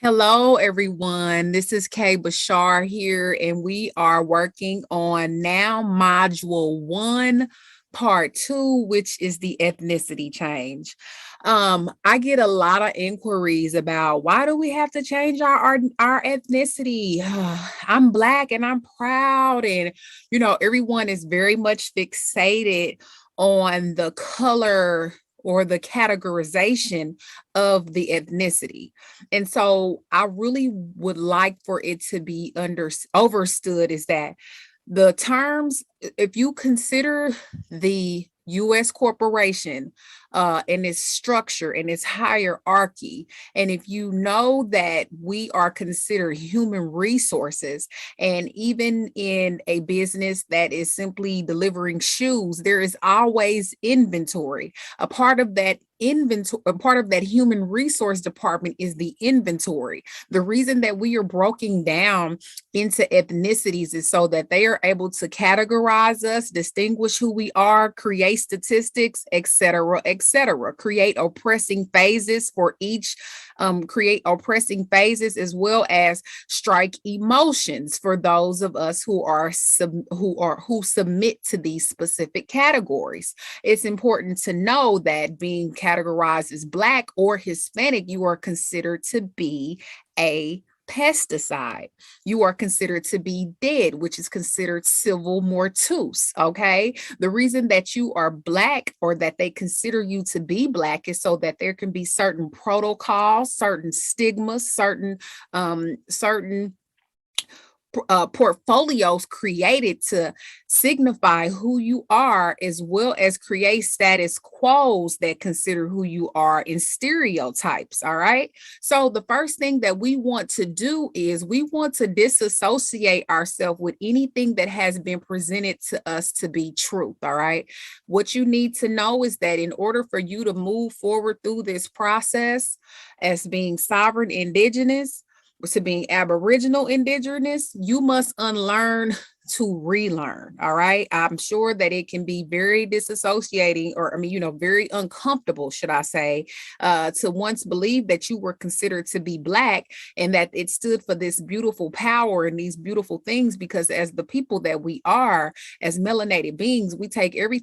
Hello, everyone. This is Kay Bashar here, and we are working on now Module 1, Part 2, which is the ethnicity change. I get a lot of inquiries about why do we have to change our ethnicity? I'm Black and I'm proud, and everyone is very much fixated on the color or the categorization of the ethnicity. And so I really would like for it to be overstood is that the terms, if you consider the U.S. corporation and its structure and its hierarchy, and if you know that we are considered human resources, and even in a business that is simply delivering shoes, there is always inventory. A part of that human resource department is the inventory. The reason that we are broken down into ethnicities is so that they are able to categorize us, distinguish who we are, create statistics, etc., etc. Create oppressing phases for each, create oppressing phases as well as strike emotions for those of us who submit to these specific categories. It's important to know that being categorized as Black or Hispanic, you are considered to be a pesticide. You are considered to be dead, which is considered civil mortuus. Okay. The reason that you are Black or that they consider you to be Black is so that there can be certain protocols, certain stigmas, certain portfolios created to signify who you are, as well as create status quos that consider who you are in stereotypes. All right. So the first thing that we want to do is we want to disassociate ourselves with anything that has been presented to us to be truth. All right. What you need to know is that in order for you to move forward through this process as being sovereign indigenous, to being Aboriginal indigenous, you must unlearn to relearn. All right. I'm sure that it can be very disassociating, or very uncomfortable, should I say, to once believe that you were considered to be Black and that it stood for this beautiful power and these beautiful things, because as the people that we are, as melanated beings, we take every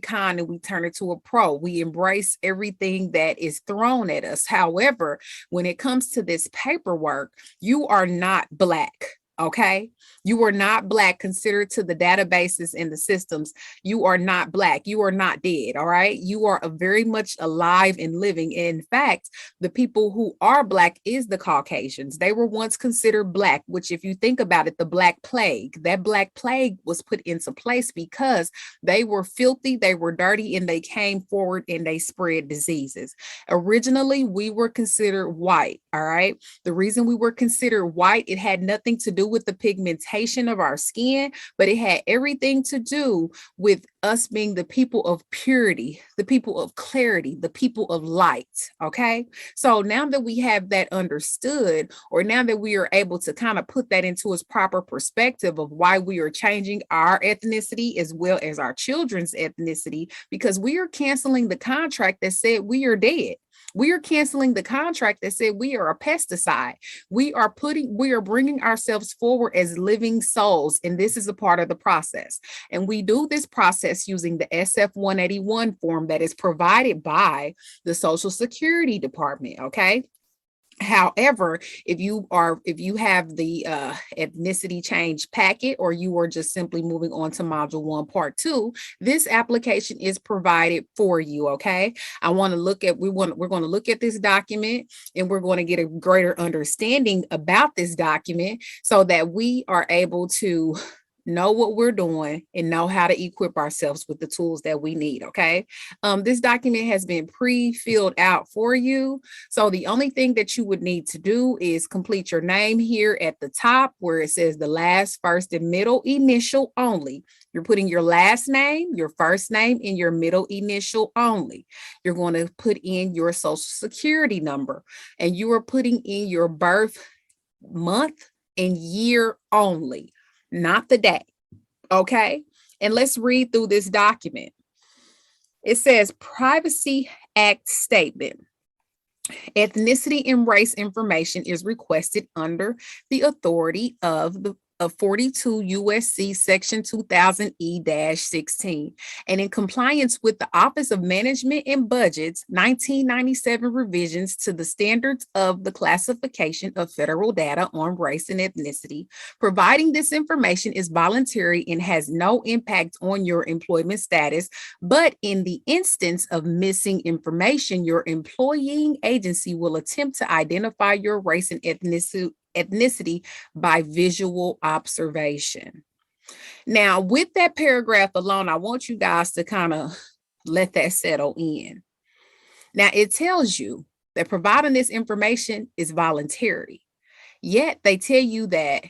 con and we turn it to a pro. We embrace everything that is thrown at us. However, when it comes to this paperwork, you are not Black. Okay. You are not Black considered to the databases and the systems. You are not Black. You are not dead. All right. You are very much alive and living. In fact, the people who are Black is the Caucasians. They were once considered Black, which, if you think about it, the Black Plague, that Black Plague was put into place because they were filthy, they were dirty, and they came forward and they spread diseases. Originally, we were considered white. All right. The reason we were considered white, it had nothing to do with the pigmentation of our skin, but it had everything to do with us being the people of purity, the people of clarity, the people of light. Okay. So now that we have that understood, or now that we are able to kind of put that into its proper perspective of why we are changing our ethnicity as well as our children's ethnicity, because we are canceling the contract that said we are dead. We are canceling the contract that said we are a pesticide. We are bringing ourselves forward as living souls. And this is a part of the process. And we do this process using the SF-181 form that is provided by the Social Security Department. Okay. However, if you have the ethnicity change packet, or you are just simply moving on to module 1, part 2, this application is provided for you. Okay. We're going to look at this document, and we're going to get a greater understanding about this document so that we are able to know what we're doing and know how to equip ourselves with the tools that we need. Okay. This document has been pre-filled out for you. So the only thing that you would need to do is complete your name here at the top where it says the last, first, and middle initial only. You're putting your last name, your first name, and your middle initial only. You're going to put in your social security number, and you are putting in your birth month and year only, not the day. Okay. And let's read through this document. It says Privacy Act Statement. Ethnicity and race information is requested under the authority of 42 USC section 2000 E-16 and in compliance with the Office of Management and Budget's 1997 revisions to the standards of the classification of federal data on race and ethnicity. Providing this information is voluntary and has no impact on your employment status, but in the instance of missing information, your employing agency will attempt to identify your race and ethnicity by visual observation. Now, with that paragraph alone, I want you guys to kind of let that settle in. Now, it tells you that providing this information is voluntary, yet they tell you that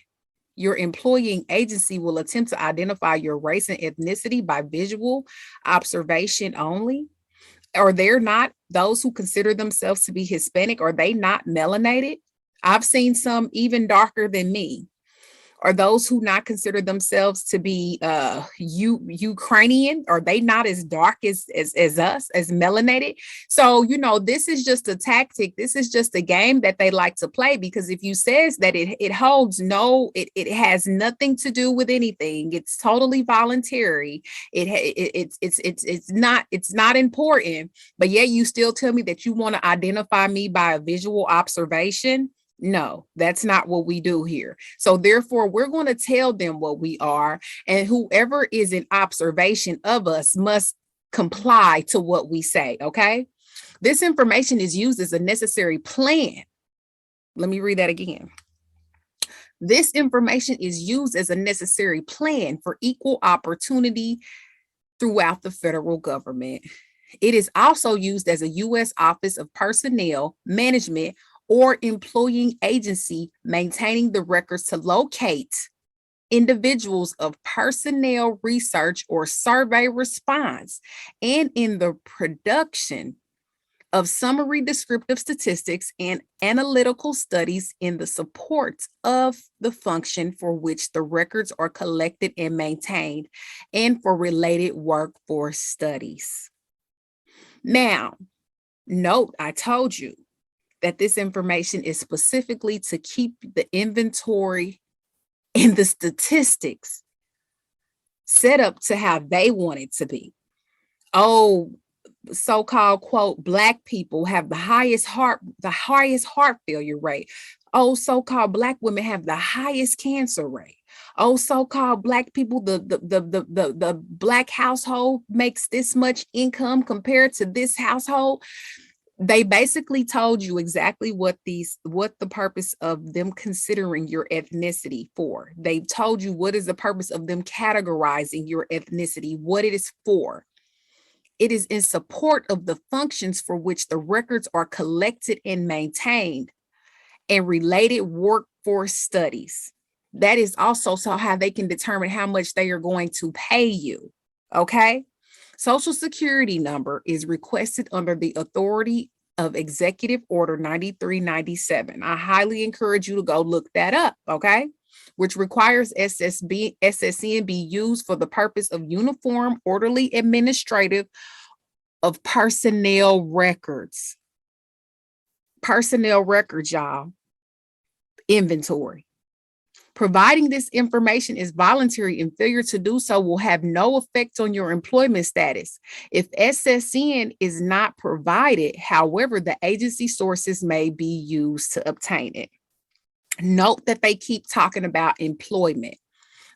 your employing agency will attempt to identify your race and ethnicity by visual observation only. Or they're not, those who consider themselves to be Hispanic, are they not melanated? I've seen some even darker than me. Are those who not consider themselves to be Ukrainian? Are they not as dark as us, as melanated? So, you know, this is just a tactic. This is just a game that they like to play, because if you says that it holds no, it has nothing to do with anything. It's totally voluntary. It's not important, but yet you still tell me that you want to identify me by a visual observation. No, that's not what we do here. So therefore, we're going to tell them what we are, and whoever is in observation of us must comply to what we say, okay? This information is used as a necessary plan. Let me read that again. This information is used as a necessary plan for equal opportunity throughout the federal government. It is also used as a U.S. Office of Personnel Management or employing agency maintaining the records to locate individuals of personnel research or survey response, and in the production of summary descriptive statistics and analytical studies in the support of the function for which the records are collected and maintained, and for related workforce studies. Now, note, I told you that this information is specifically to keep the inventory and the statistics set up to how they want it to be. Oh, so-called quote, Black people have the highest heart failure rate. Oh, so-called Black women have the highest cancer rate. Oh, so-called Black people, the Black household makes this much income compared to this household. They basically told you exactly what the purpose of them considering your ethnicity for. They told you what is the purpose of them categorizing your ethnicity, what it is for. It is in support of the functions for which the records are collected and maintained, and related workforce studies. That is also so how they can determine how much they are going to pay you, okay? Social Security number is requested under the authority of Executive Order 9397. I highly encourage you to go look that up, okay? Which requires SSN be used for the purpose of uniform, orderly administrative of personnel records. Personnel records, y'all. Inventory. Providing this information is voluntary, and failure to do so will have no effect on your employment status. If SSN is not provided, however, the agency sources may be used to obtain it. Note that they keep talking about employment.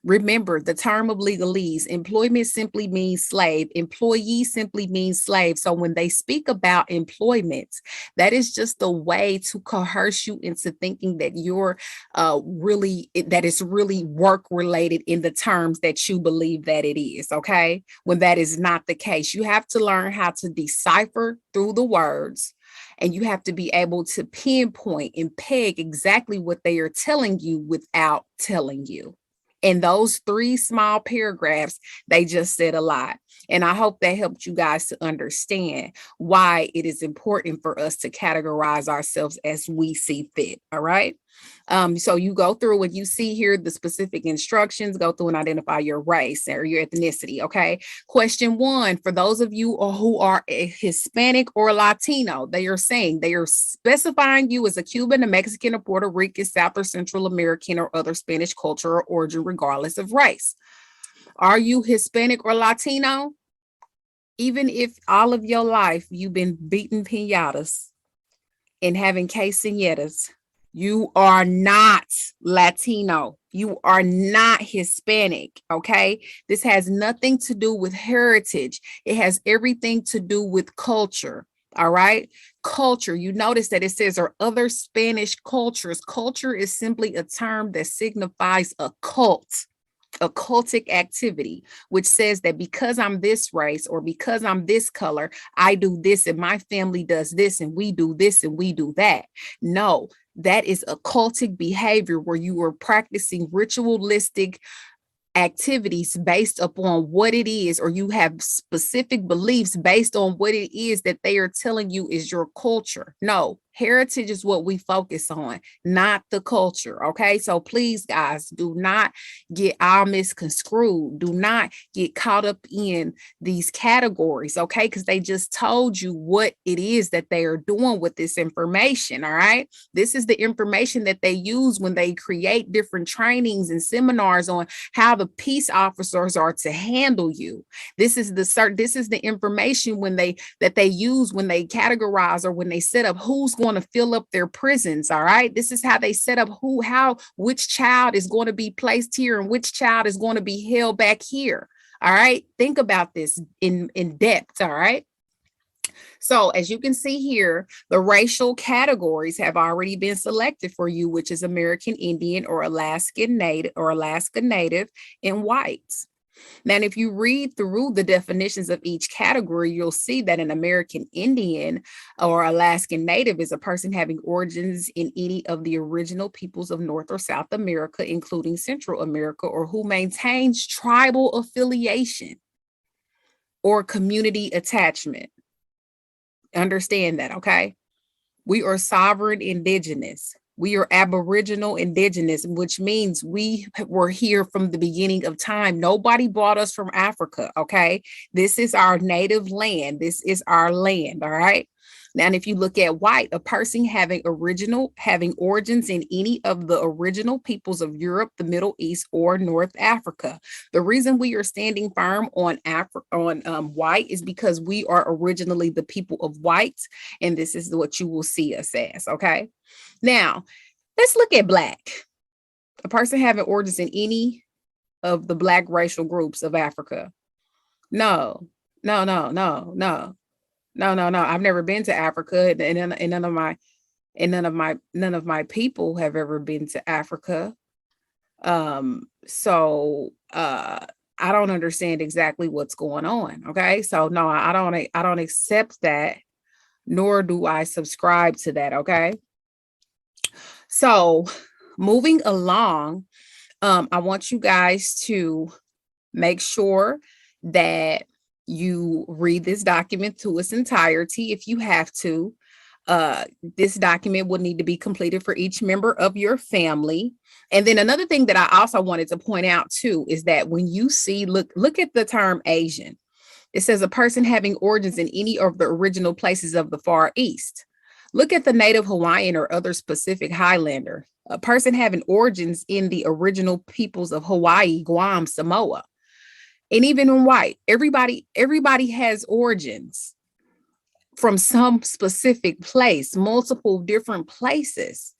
Remember the term of legalese. Employment simply means slave. Employee simply means slave. So when they speak about employment, that is just a way to coerce you into thinking that you're that it's really work related in the terms that you believe that it is, okay? When that is not the case. You have to learn how to decipher through the words, and you have to be able to pinpoint and peg exactly what they are telling you without telling you. In those 3 small paragraphs, they just said a lot. And I hope that helped you guys to understand why it is important for us to categorize ourselves as we see fit. All right. So you go through and you see here the specific instructions, go through and identify your race or your ethnicity. Okay. Question 1, for those of you who are Hispanic or Latino, they are specifying you as a Cuban, a Mexican, a Puerto Rican, South or Central American, or other Spanish culture or origin, regardless of race. Are you Hispanic or Latino? Even if all of your life you've been beating piñatas and having quinceañeras, you are not Latino. You are not Hispanic, okay? This has nothing to do with heritage. It has everything to do with culture, all right? Culture, you notice that it says, or other Spanish cultures. Culture is simply a term that signifies a cult. A cultic activity, which says that because I'm this race or because I'm this color, I do this and my family does this and we do this and we do that. No, that is a cultic behavior where you are practicing ritualistic activities based upon what it is, or you have specific beliefs based on what it is that they are telling you is your culture. No, heritage is what we focus on, not the culture. Okay. So please, guys, do not get all misconstrued. Do not get caught up in these categories. Okay. Because they just told you what it is that they are doing with this information. All right. This is the information that they use when they create different trainings and seminars on how the peace officers are to handle you. This is the information that they use when they categorize or when they set up who's going to fill up their prisons. All right. This is how they set up which child is going to be placed here and which child is going to be held back here. All right. Think about this in depth. All right. So as you can see here, the racial categories have already been selected for you, which is American Indian or Alaska Native and whites. Now, if you read through the definitions of each category, you'll see that an American Indian or Alaskan Native is a person having origins in any of the original peoples of North or South America, including Central America, or who maintains tribal affiliation or community attachment. Understand that, okay? We are sovereign indigenous. We are Aboriginal indigenous, which means we were here from the beginning of time. Nobody brought us from Africa, okay? This is our native land. This is our land, all right? Now, and if you look at white, a person having origins in any of the original peoples of Europe, the Middle East, or North Africa. The reason we are standing firm on white is because we are originally the people of white, and this is what you will see us as, okay? Now, let's look at black. A person having origins in any of the black racial groups of Africa. No. I've never been to Africa, and none of my people have ever been to Africa. So I don't understand exactly what's going on. Okay. So no, I don't accept that, nor do I subscribe to that. Okay. So moving along, I want you guys to make sure that you read this document to its entirety if you have to. This document will need to be completed for each member of your family. And then another thing that I also wanted to point out too is that when you see, look at the term Asian. It says a person having origins in any of the original places of the Far East. Look at the Native Hawaiian or other Pacific Highlander. A person having origins in the original peoples of Hawaii, Guam, Samoa. And even in white, everybody has origins from some specific place, multiple different places.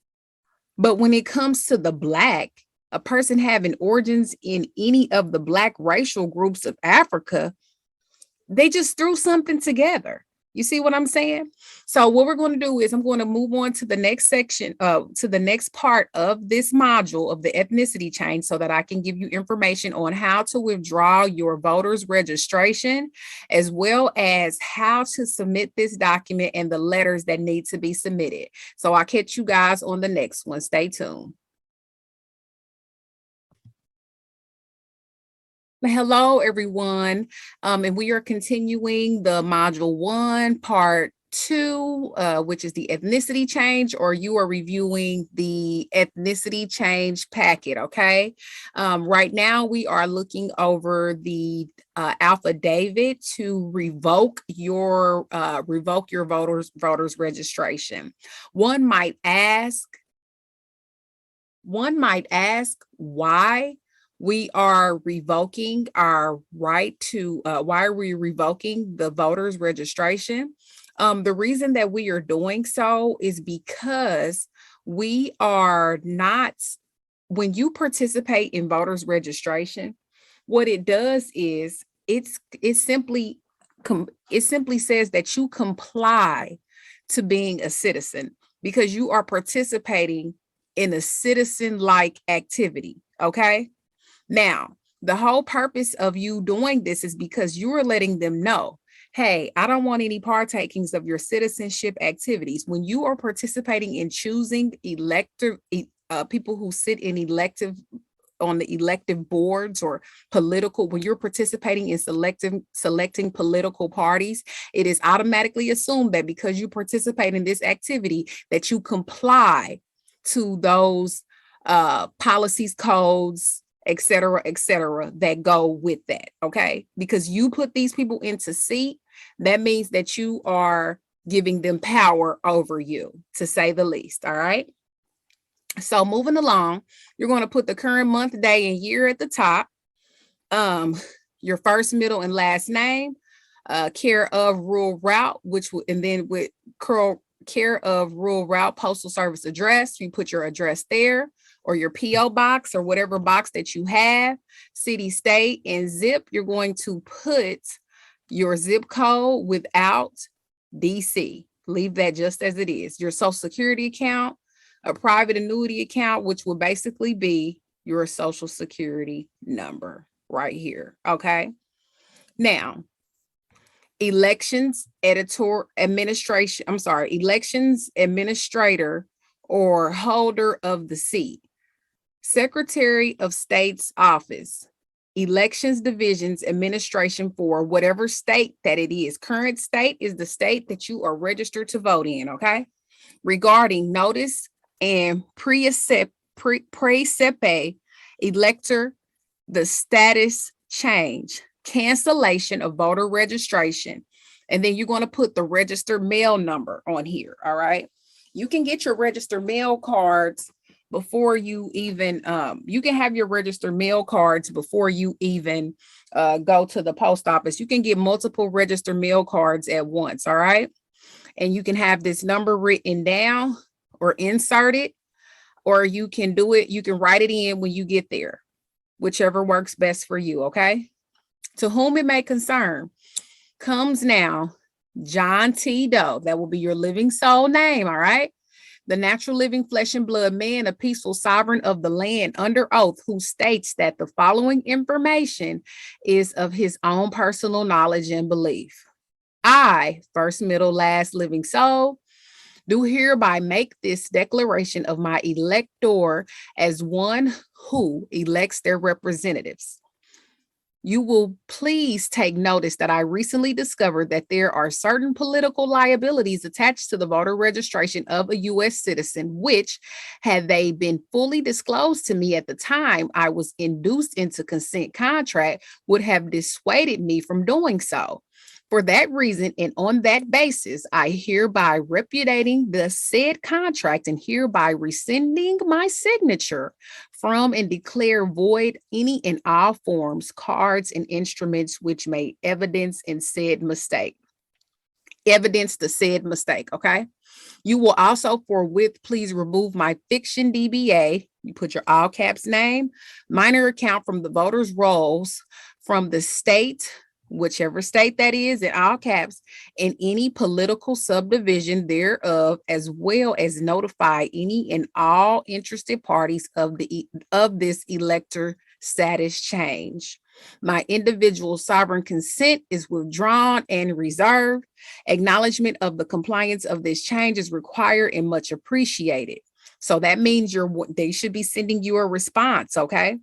But when it comes to the black, a person having origins in any of the black racial groups of Africa, they just threw something together. You see what I'm saying? So what we're going to do is I'm going to move on to the next section, to the next part of this module of the ethnicity change, so that I can give you information on how to withdraw your voter's registration, as well as how to submit this document and the letters that need to be submitted. So I'll catch you guys on the next one. Stay tuned. Hello, everyone. And we are continuing the module 1, part 2, which is the ethnicity change, or you are reviewing the ethnicity change packet. Okay. Right now we are looking over the affidavit to revoke your voters registration. One might ask why we are revoking our right to why are we revoking the voters registration. The reason that we are doing so is because we are not, when you participate in voters registration, what it does is it simply says that you comply to being a citizen because you are participating in a citizen-like activity. Okay. Now, the whole purpose of you doing this is because you are letting them know, hey, I don't want any partakings of your citizenship activities. When you are participating in choosing people who sit in on the elective boards or political, when you're participating in selecting political parties, it is automatically assumed that because you participate in this activity, that you comply to those policies, codes, et cetera, that go with that. Okay. Because you put these people into seat, that means that you are giving them power over you, to say the least. All right. So moving along, you're going to put the current month, day, and year at the top. Your first, middle, and last name, care of rural route, and then with care of rural route postal service address, you put your address there, or your PO box, or whatever box that you have, city, state, and zip. You're going to put your zip code without DC. Leave that just as it is. Your social security account, a private annuity account, which will basically be your social security number right here. Okay. Now, elections administrator or holder of the seat, Secretary of State's office, elections divisions administration for whatever state that it is. Current state is the state that you are registered to vote in. Okay. Regarding notice and precepe elector, the status change, cancellation of voter registration. And then you're going to put the registered mail number on here. All right. You can get your registered mail cards before you even, you can have your registered mail cards before you even go to the post office. You can get multiple registered mail cards at once. All right. And you can have this number written down or inserted, or you can do it. You can write it in when you get there, whichever works best for you. Okay. To whom it may concern, comes now John T. Doe. That will be your living soul name. All right. The natural living flesh and blood man, a peaceful sovereign of the land under oath, who states that the following information is of his own personal knowledge and belief. I, first, middle, last living soul, do hereby make this declaration of my elector as one who elects their representatives. You will please take notice that I recently discovered that there are certain political liabilities attached to the voter registration of a U.S. citizen, which, had they been fully disclosed to me at the time I was induced into consent contract, would have dissuaded me from doing so. For that reason, and on that basis, I hereby repudiating the said contract and hereby rescinding my signature from and declare void any and all forms, cards, and instruments which may evidence the said mistake. Okay. You will also forthwith please remove my fiction DBA. You put your all caps name, minor account from the voters' rolls from the state, whichever state that is, in all caps, and any political subdivision thereof, as well as notify any and all interested parties of this elector status change. My individual sovereign consent is withdrawn and reserved. Acknowledgement of the compliance of this change is required and much appreciated. So that means they should be sending you a response. Okay.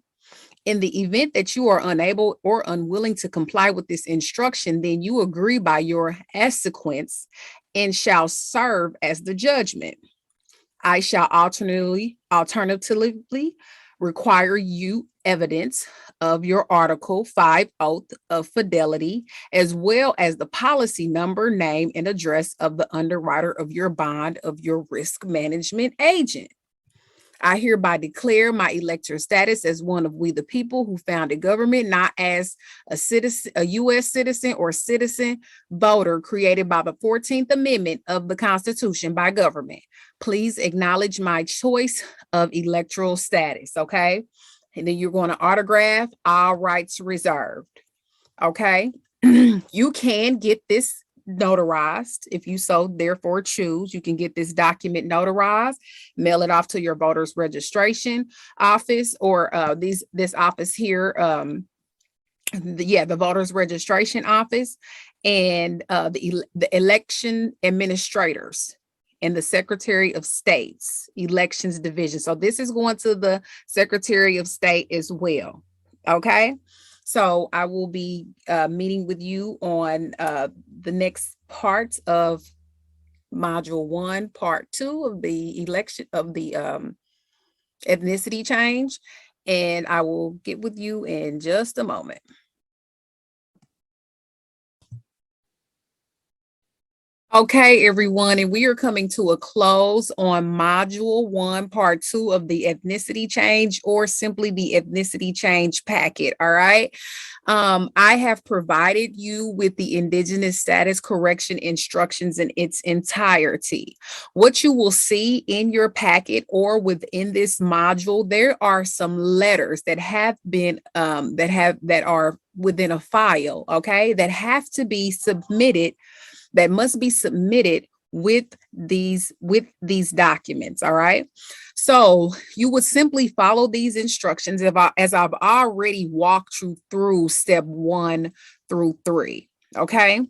In the event that you are unable or unwilling to comply with this instruction, then you agree by your acquiescence and shall serve as the judgment. I shall alternatively require you evidence of your Article 5 oath of fidelity, as well as the policy number, name, and address of the underwriter of your bond of your risk management agent. I hereby declare my elector status as one of we the people who founded government, not as a citizen, a U.S. citizen or citizen voter created by the 14th Amendment of the Constitution by government. Please acknowledge my choice of electoral status, okay? And then you're going to autograph, all rights reserved, okay? You can get this notarized if you so therefore choose. You can get this document notarized, mail it off to your voters registration office, or this office here, the voters registration office, and the election administrators and the Secretary of State's elections division. So this is going to the Secretary of State as well, okay? So I will be meeting with you on the next part of Module 1, Part 2 of the election of the ethnicity change, and I will get with you in just a moment. Okay, everyone, and we are coming to a close on Module 1, Part 2 of the ethnicity change, or simply the ethnicity change packet, all right? I have provided you with the Indigenous status correction instructions in its entirety. What you will see in your packet or within this module, there are some letters that have been, that are within a file, okay, that have to be submitted, that must be submitted with these documents, all right? So you would simply follow these instructions as I've already walked you through step 1 through 3, okay?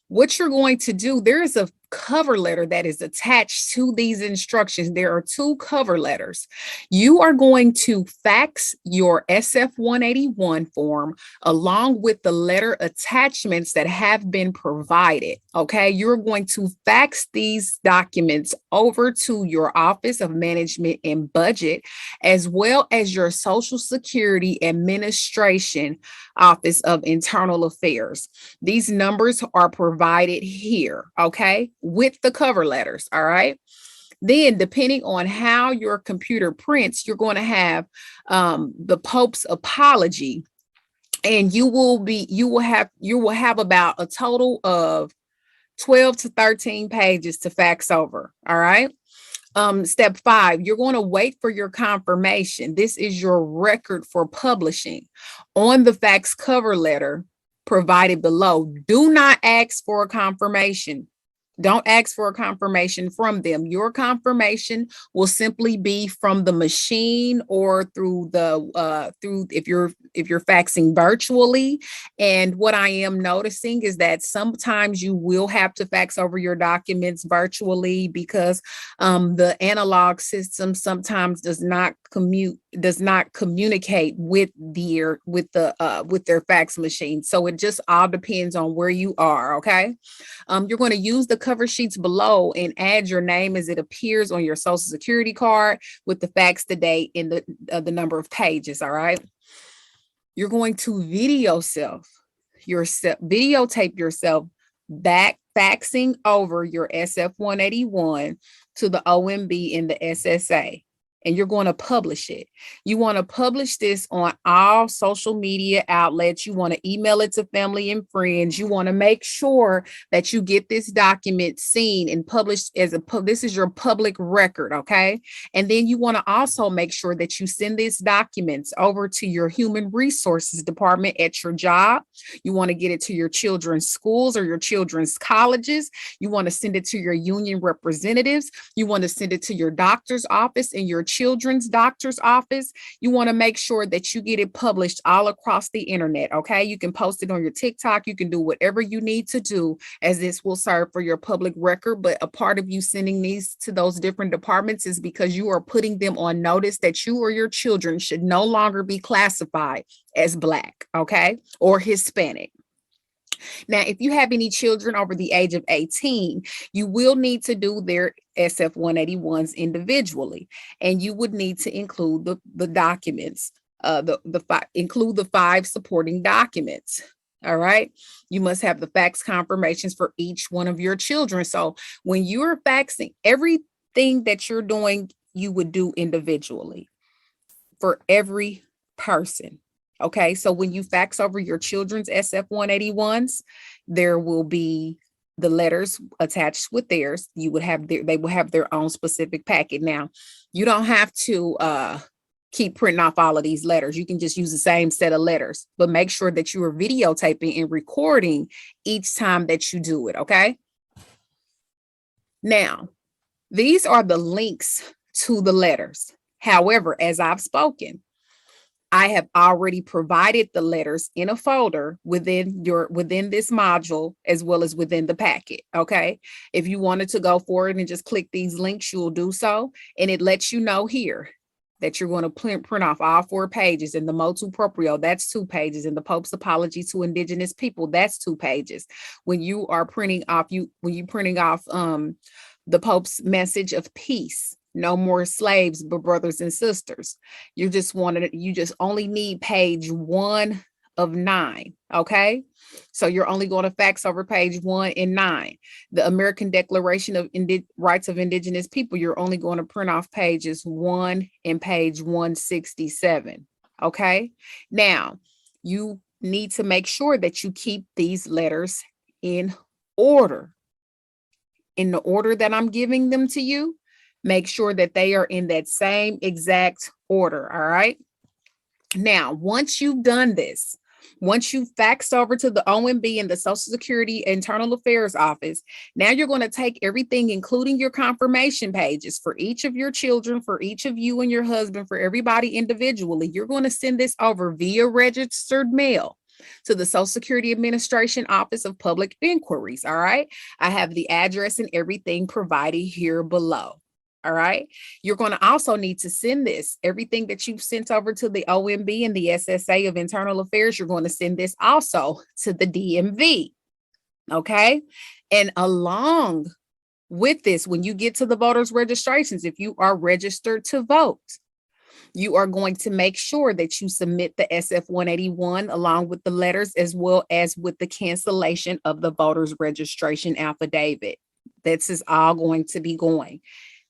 What you're going to do, there is a cover letter that is attached to these instructions. There are 2 cover letters. You are going to fax your SF-181 form along with the letter attachments that have been provided, okay? You're going to fax these documents over to your Office of Management and Budget, as well as your Social Security Administration Office of Internal Affairs. These numbers are provided here, okay, with the cover letters, all right? Then, depending on how your computer prints, you're going to have the Pope's apology, and you will have about a total of 12 to 13 pages to fax over, all right? Step 5, you're going to wait for your confirmation. This is your record for publishing on the fax cover letter provided below. Do not ask for a confirmation. Don't ask for a confirmation from them. Your confirmation will simply be from the machine or through if you're faxing virtually. And what I am noticing is that sometimes you will have to fax over your documents virtually because the analog system sometimes does not communicate with their fax machine. So it just all depends on where you are, okay? You're going to use the cover sheets below and add your name as it appears on your Social Security card with the fax the date and the number of pages, all right? You're going to videotape yourself back faxing over your SF-181 to the OMB and the SSA. And you're going to publish it. You want to publish this on all social media outlets. You want to email it to family and friends. You want to make sure that you get this document seen and published this is your public record, okay? And then you want to also make sure that you send these documents over to your human resources department at your job. You want to get it to your children's schools or your children's colleges. You want to send it to your union representatives. You want to send it to your doctor's office and your children's doctor's office. You want to make sure that you get it published all across the internet, okay? You can post it on your TikTok. You can do whatever you need to do, as this will serve for your public record. But a part of you sending these to those different departments is because you are putting them on notice that you or your children should no longer be classified as Black, okay, or Hispanic. Now, if you have any children over the age of 18, you will need to do their SF-181s individually, and you would need to include the documents, include the 5 supporting documents. All right. You must have the fax confirmations for each one of your children. So when you're faxing, everything that you're doing, you would do individually for every person. Okay, so when you fax over your children's SF-181s, there will be the letters attached with theirs. You would have they will have their own specific packet. Now, you don't have to keep printing off all of these letters. You can just use the same set of letters, but make sure that you are videotaping and recording each time that you do it. Okay. Now, these are the links to the letters. However, as I've spoken, I have already provided the letters in a folder within this module, as well as within the packet. Okay. If you wanted to go forward and just click these links, you'll do so. And it lets you know here that you're going to print off all 4 pages. In the motu proprio, that's 2 pages. In the Pope's apology to Indigenous people, that's 2 pages. When you are printing off, the Pope's message of peace, no more slaves, but brothers and sisters. You just only need page 1 of 9. Okay. So you're only going to fax over page 1 and 9. The American Declaration of Rights of Indigenous People, you're only going to print off pages 1 and page 167. Okay. Now you need to make sure that you keep these letters in order. In the order that I'm giving them to you, make sure that they are in that same exact order. All right. Now, once you've done this, once you've faxed over to the OMB and the Social Security Internal Affairs Office, now you're going to take everything, including your confirmation pages for each of your children, for each of you and your husband, for everybody individually. You're going to send this over via registered mail to the Social Security Administration Office of Public Inquiries. All right. I have the address and everything provided here below. All right. You're going to also need to send this, everything that you've sent over to the OMB and the SSA of Internal Affairs. You're going to send this also to the DMV. Okay. And along with this, when you get to the voters' registrations, if you are registered to vote, you are going to make sure that you submit the SF-181 along with the letters, as well as with the cancellation of the voters' registration affidavit. This is all going to be going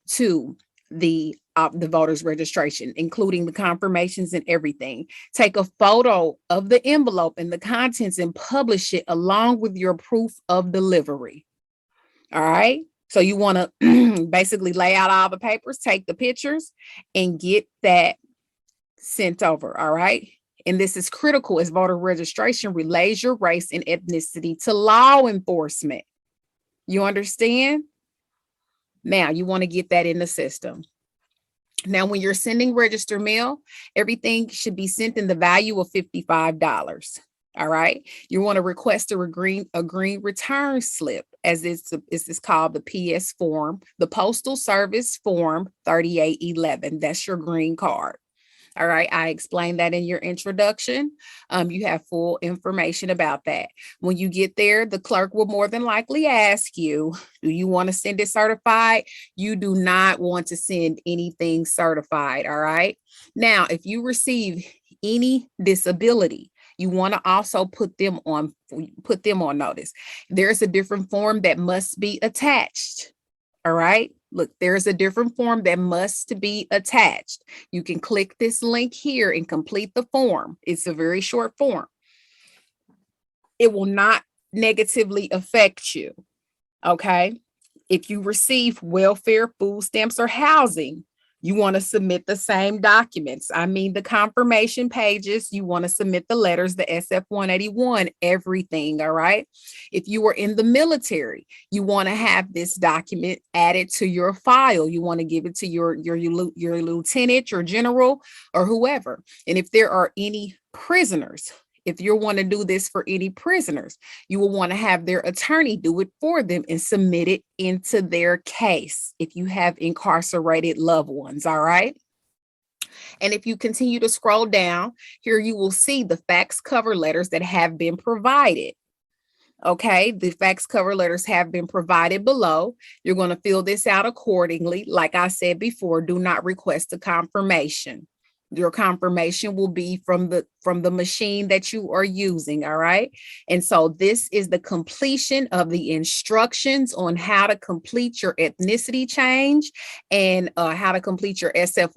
to the voters' registration, including the confirmations and everything. Take a photo of the envelope and the contents and publish it along with your proof of delivery. All right. So you want to basically lay out all the papers, take the pictures, and get that sent over. All right. And this is critical as voter registration relays your race and ethnicity to law enforcement. You understand? Now you want to get that in the system. Now, when you're sending registered mail, everything should be sent in the value of $55. All right. You want to request a green return slip, as it's called the PS form, the Postal Service Form 3811. That's your green card. All right. I explained that in your introduction. You have full information about that. When you get there, the clerk will more than likely ask you, do you want to send it certified? You do not want to send anything certified. All right. Now, if you receive any disability, you want to also put them on notice. There's a different form that must be attached. All right. Look, there's a different form that must be attached. You can click this link here and complete the form. It's a very short form. It will not negatively affect you. Okay. If you receive welfare, food stamps, or housing, you want to submit the same documents. I mean, the confirmation pages, you want to submit the letters, the SF-181, everything. All right. If you were in the military, you want to have this document added to your file. You want to give it to your lieutenant, your general, or whoever. And if there are any prisoners, if you want to do this for any prisoners, you will want to have their attorney do it for them and submit it into their case if you have incarcerated loved ones. All right. And if you continue to scroll down here, you will see the fax cover letters that have been provided. Okay, the fax cover letters have been provided below. You're going to fill this out accordingly. Like I said before, do not request a confirmation. Your confirmation will be from the machine that you are using. All right. And so this is the completion of the instructions on how to complete your ethnicity change and how to complete your SF1